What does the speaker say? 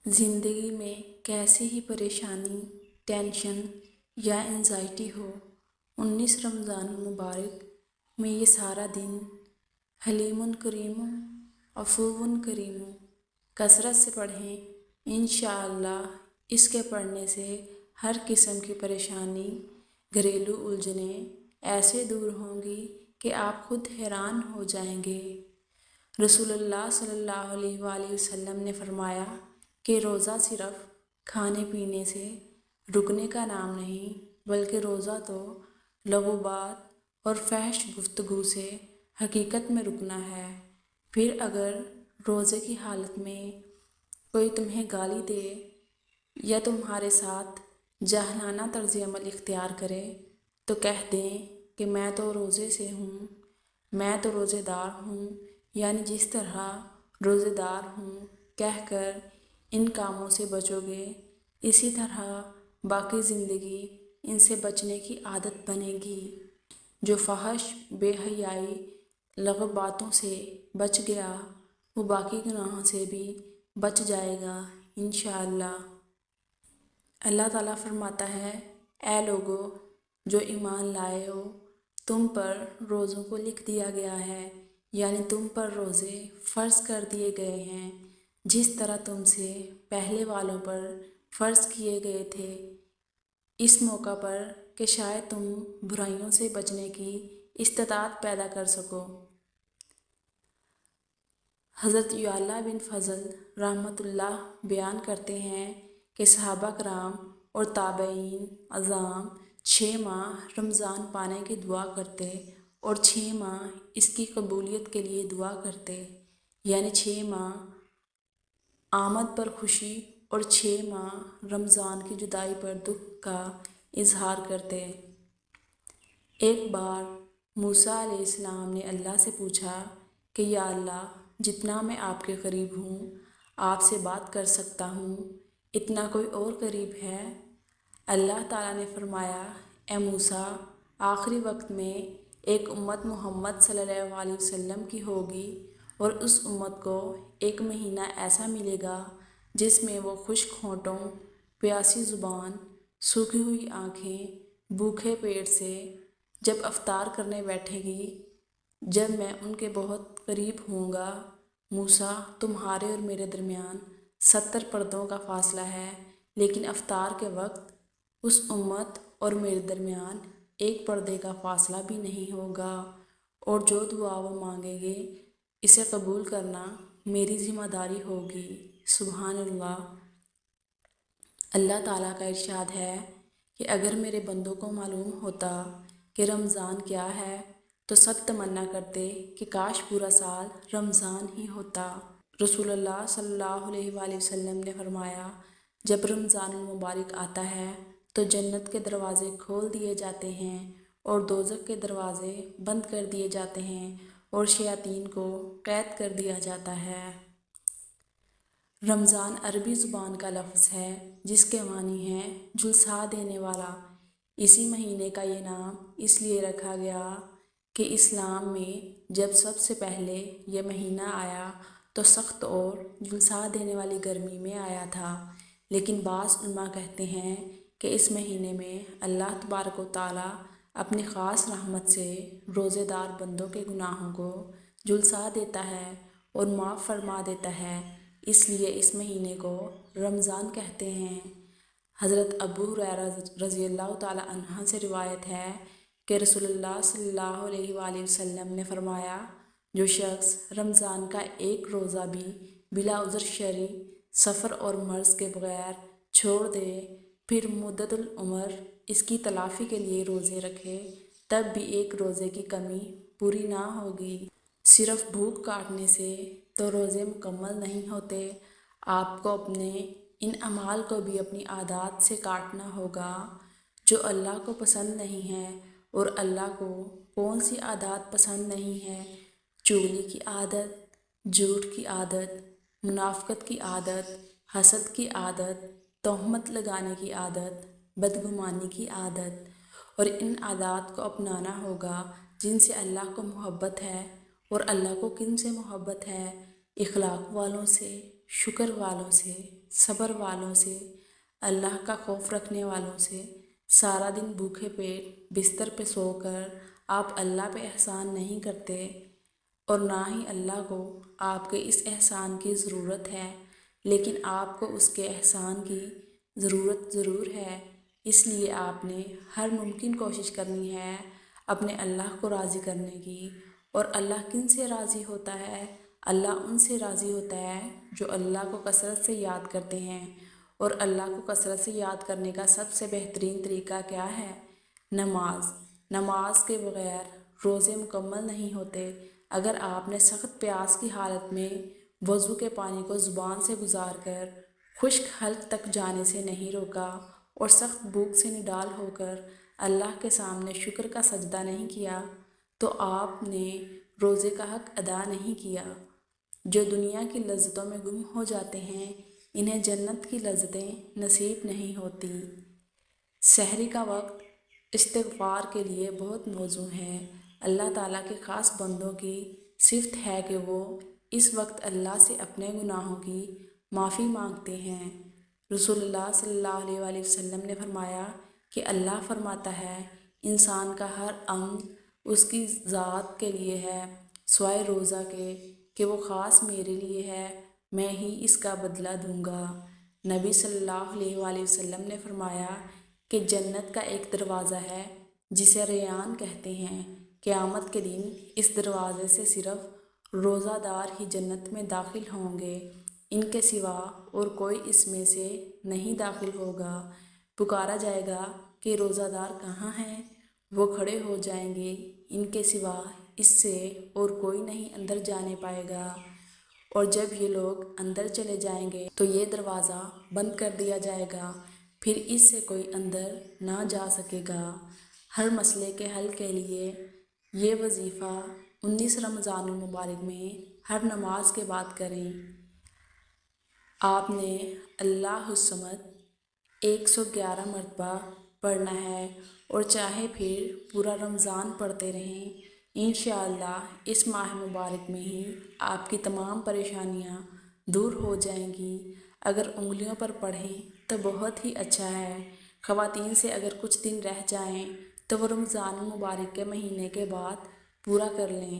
زندگی میں کیسی ہی پریشانی، ٹینشن یا انزائٹی ہو، 19 رمضان المبارک میں یہ سارا دن حلیم کریم عفو کریم کثرت سے پڑھیں۔ انشاءاللہ اس کے پڑھنے سے ہر قسم کی پریشانی، گھریلو الجھنیں ایسے دور ہوں گی کہ آپ خود حیران ہو جائیں گے۔ رسول اللہ صلی اللہ علیہ وآلہ وسلم نے فرمایا کہ روزہ صرف کھانے پینے سے رکنے کا نام نہیں، بلکہ روزہ تو لغو بات اور فحش گفتگو سے حقیقت میں رکنا ہے۔ پھر اگر روزے کی حالت میں کوئی تمہیں گالی دے یا تمہارے ساتھ جاہلانہ طرز عمل اختیار کرے تو کہہ دیں کہ میں تو روزے سے ہوں، میں تو روزے دار ہوں، یعنی جس طرح روزے دار ہوں کہہ کر ان کاموں سے بچو گے، اسی طرح باقی زندگی ان سے بچنے کی عادت بنے گی۔ جو فحش، بے حیائی، لغو باتوں سے بچ گیا وہ باقی گناہوں سے بھی بچ جائے گا انشاءاللہ۔ اللہ تعالیٰ فرماتا ہے، اے لوگو جو ایمان لائے ہو، تم پر روزوں کو لکھ دیا گیا ہے، یعنی تم پر روزے فرض کر دیے گئے ہیں، جس طرح تم سے پہلے والوں پر فرض کیے گئے تھے، اس موقع پر کہ شاید تم برائیوں سے بچنے کی استطاعت پیدا کر سکو۔ حضرت یعلا بن فضل رحمۃ اللہ بیان کرتے ہیں کہ صحابہ کرام اور تابعین اعظام 6 ماہ رمضان پانے کی دعا کرتے اور 6 ماہ اس کی قبولیت کے لیے دعا کرتے، یعنی 6 ماہ آمد پر خوشی اور 6 ماہ رمضان کی جدائی پر دکھ کا اظہار کرتے۔ ایک بار موسیٰ علیہ السلام نے اللہ سے پوچھا کہ یا اللہ، جتنا میں آپ کے قریب ہوں، آپ سے بات کر سکتا ہوں، اتنا کوئی اور قریب ہے؟ اللہ تعالیٰ نے فرمایا، اے موسیٰ، آخری وقت میں ایک امت محمد صلی اللہ علیہ وسلم کی ہوگی، اور اس امت کو ایک مہینہ ایسا ملے گا جس میں وہ خشک ہونٹوں، پیاسی زبان، سوکھی ہوئی آنکھیں، بھوکے پیٹ سے جب افطار کرنے بیٹھے گی، جب میں ان کے بہت قریب ہوں گا۔ موسیٰ، تمہارے اور میرے درمیان 70 پردوں کا فاصلہ ہے، لیکن افطار کے وقت اس امت اور میرے درمیان ایک پردے کا فاصلہ بھی نہیں ہوگا، اور جو دعا وہ مانگیں گے اسے قبول کرنا میری ذمہ داری ہوگی۔ سبحان اللہ۔ اللہ تعالیٰ کا ارشاد ہے کہ اگر میرے بندوں کو معلوم ہوتا کہ رمضان کیا ہے تو سب تمنا کرتے کہ کاش پورا سال رمضان ہی ہوتا۔ رسول اللہ صلی اللہ علیہ وآلہ وسلم نے فرمایا، جب رمضان المبارک آتا ہے تو جنت کے دروازے کھول دیے جاتے ہیں اور دوزخ کے دروازے بند کر دیے جاتے ہیں اور شیاطین کو قید کر دیا جاتا ہے۔ رمضان عربی زبان کا لفظ ہے جس کے معنی ہے جھلسا دینے والا۔ اسی مہینے کا یہ نام اس لیے رکھا گیا کہ اسلام میں جب سب سے پہلے یہ مہینہ آیا تو سخت اور جھلسا دینے والی گرمی میں آیا تھا، لیکن بعض علماء کہتے ہیں کہ اس مہینے میں اللہ تبارک و تعالیٰ اپنی خاص رحمت سے روزے دار بندوں کے گناہوں کو جھلسا دیتا ہے اور معاف فرما دیتا ہے، اس لیے اس مہینے کو رمضان کہتے ہیں۔ حضرت ابو ہریرہ رضی اللہ تعالیٰ عنہ سے روایت ہے کہ رسول اللہ صلی اللہ علیہ وآلہ وسلم نے فرمایا، جو شخص رمضان کا ایک روزہ بھی بلا عذر شرعی، سفر اور مرض کے بغیر چھوڑ دے، پھر مدت العمر اس کی تلافی کے لیے روزے رکھے، تب بھی ایک روزے کی کمی پوری نہ ہوگی۔ صرف بھوک کاٹنے سے تو روزے مکمل نہیں ہوتے، آپ کو اپنے ان اعمال کو بھی اپنی عادات سے کاٹنا ہوگا جو اللہ کو پسند نہیں ہے۔ اور اللہ کو کون سی عادات پسند نہیں ہے؟ چغلی کی عادت، جھوٹ کی عادت، منافقت کی عادت، حسد کی عادت، تہمت لگانے کی عادت، بدگمانی کی عادت، اور ان عادات کو اپنانا ہوگا جن سے اللہ کو محبت ہے۔ اور اللہ کو کن سے محبت ہے؟ اخلاق والوں سے، شکر والوں سے۔ صبر والوں سے، اللہ کا خوف رکھنے والوں سے، سارا دن بھوکے پیٹ بستر پہ سو کر آپ اللہ پہ احسان نہیں کرتے اور نہ ہی اللہ کو آپ کے اس احسان کی ضرورت ہے، لیکن آپ کو اس کے احسان کی ضرورت ضرور ہے۔ اس لیے آپ نے ہر ممکن کوشش کرنی ہے اپنے اللہ کو راضی کرنے کی۔ اور اللہ کن سے راضی ہوتا ہے؟ اللہ ان سے راضی ہوتا ہے جو اللہ کو کثرت سے یاد کرتے ہیں۔ اور اللہ کو کثرت سے یاد کرنے کا سب سے بہترین طریقہ کیا ہے؟ نماز۔ نماز کے بغیر روزے مکمل نہیں ہوتے۔ اگر آپ نے سخت پیاس کی حالت میں وضو کے پانی کو زبان سے گزار کر خشک حلق تک جانے سے نہیں روکا اور سخت بھوک سے نڈال ہو کر اللہ کے سامنے شکر کا سجدہ نہیں کیا تو آپ نے روزے کا حق ادا نہیں کیا۔ جو دنیا کی لذتوں میں گم ہو جاتے ہیں انہیں جنت کی لذتیں نصیب نہیں ہوتی۔ سحری کا وقت استغفار کے لیے بہت موزوں ہے۔ اللہ تعالیٰ کے خاص بندوں کی صفت ہے کہ وہ اس وقت اللہ سے اپنے گناہوں کی معافی مانگتے ہیں۔ رسول اللہ صلی اللہ علیہ وآلہ وسلم نے فرمایا کہ اللہ فرماتا ہے انسان کا ہر عمل اس کی ذات کے لیے ہے سوائے روزہ کے کہ وہ خاص میرے لیے ہے، میں ہی اس کا بدلہ دوں گا۔ نبی صلی اللہ علیہ وآلہ وسلم نے فرمایا کہ جنت کا ایک دروازہ ہے جسے ریان کہتے ہیں، قیامت کے دن اس دروازے سے صرف روزہ دار ہی جنت میں داخل ہوں گے، ان کے سوا اور کوئی اس میں سے نہیں داخل ہوگا۔ پکارا جائے گا کہ روزہ دار کہاں ہیں؟ وہ کھڑے ہو جائیں گے، ان کے سوا اس سے اور کوئی نہیں اندر جانے پائے گا۔ اور جب یہ لوگ اندر چلے جائیں گے تو یہ دروازہ بند کر دیا جائے گا، پھر اس سے کوئی اندر نہ جا سکے گا۔ ہر مسئلے کے حل کے لیے یہ وظیفہ 19 رمضان المبارک میں ہر نماز کے بعد کریں۔ آپ نے اللہ الصمد 111 مرتبہ پڑھنا ہے اور چاہے پھر پورا رمضان پڑھتے رہیں۔ انشاءاللہ اس ماہ مبارک میں ہی آپ کی تمام پریشانیاں دور ہو جائیں گی۔ اگر انگلیوں پر پڑھیں تو بہت ہی اچھا ہے۔ خواتین سے اگر کچھ دن رہ جائیں تو وہ رمضان المبارک کے مہینے کے بعد پورا کر لیں۔